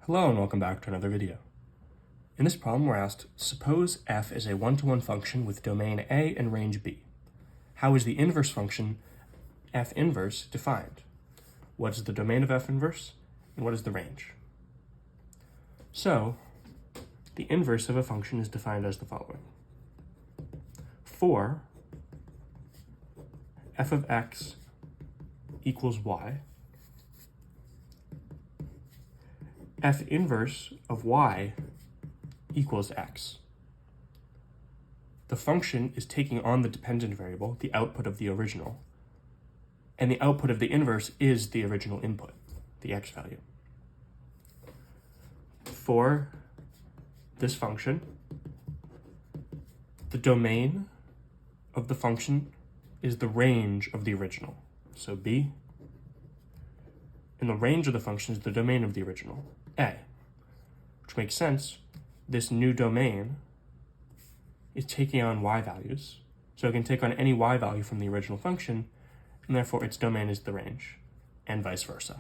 Hello and welcome back to another video. In this problem we're asked, suppose f is a one-to-one function with domain A and range B. How is the inverse function f inverse defined? What is the domain of f inverse and what is the range? So, the inverse of a function is defined as the following. For f of x equals y, f inverse of y equals x. The function is taking on the dependent variable, the output of the original, and the output of the inverse is the original input, the x value. For this function, the domain of the function is the range of the original, so b, and the range of the function is the domain of the original, a, which makes sense. This new domain is taking on y values, so it can take on any y value from the original function, and therefore its domain is the range, and vice versa.